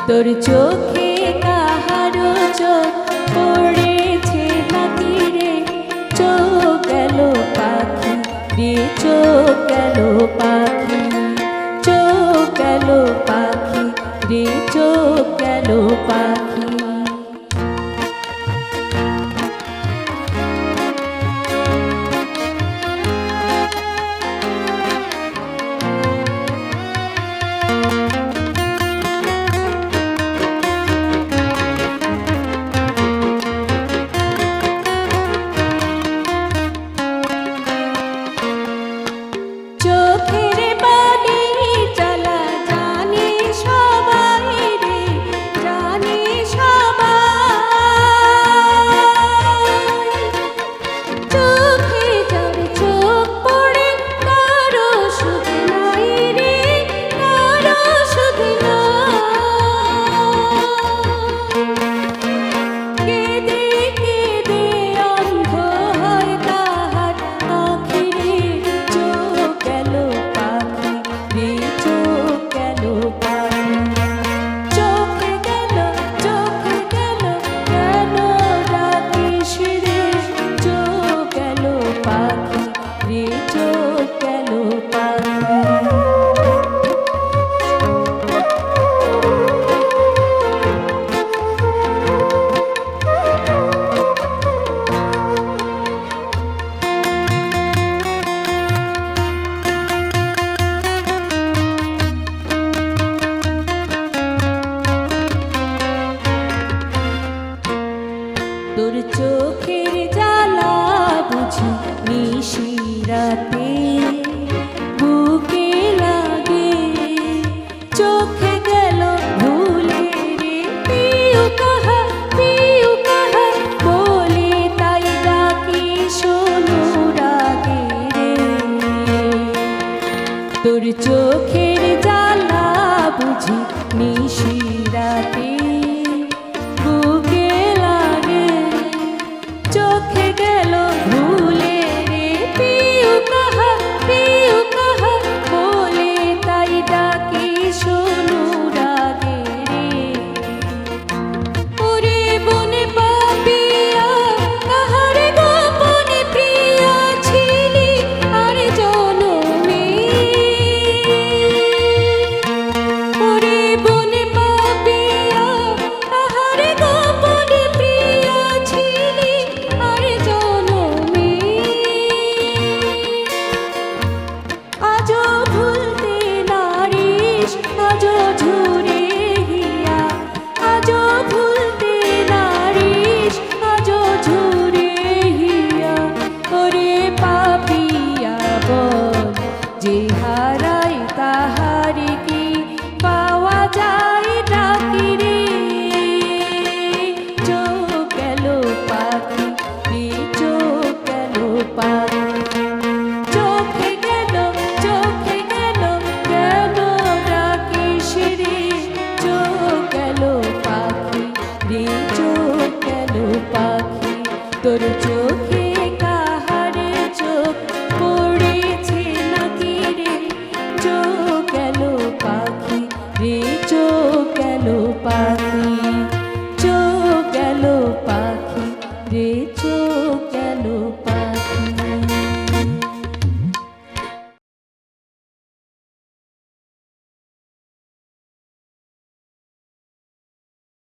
তোর চোখে কাহারো চোখ পড়েছে নাকি রে, চোখ গেল পাখি রে, চোখ গেল পাখি, চোখ গেল পাখি রে, চোখ গেল পাখি। তোর চোখের জ্বালা বুঝি নিশিরাতে বুকে লাগে, চোখে গেল ভুলে রে পিউ কাহা বলে, তাই ডাকি শোনো রাগে রে। তোর চোখের জ্বালা বুঝি নিশিরাতে চোখে গেল ভুলে রে পিউ কাহা বলে, তাই ডাকি শোনো রাগে রে। ওরে বনে পাপিয়া কাহারে গোপনে প্রিয়া ছিলি আর জনমে, ওরে বনে পাপিয়া কাহারে গোপনে প্রিয়া ছিলি আর জনমে। আজও ভুলতে নারিস আজও ঝুরে হিয়া, আজও ভুলতে নারিস আজও ঝুরে হিয়া। ওরে পাপিয়া বল যে হারাই তাহারি কি পাওয়া যায় ডাকি রে। চোখ গেল পাখি রে, চোখ গেল পাখি, চোখে গেল কেন ডাকিস রে। চোখ গেল পাখি রে, চোখ গেল পাখি, তোর চোখে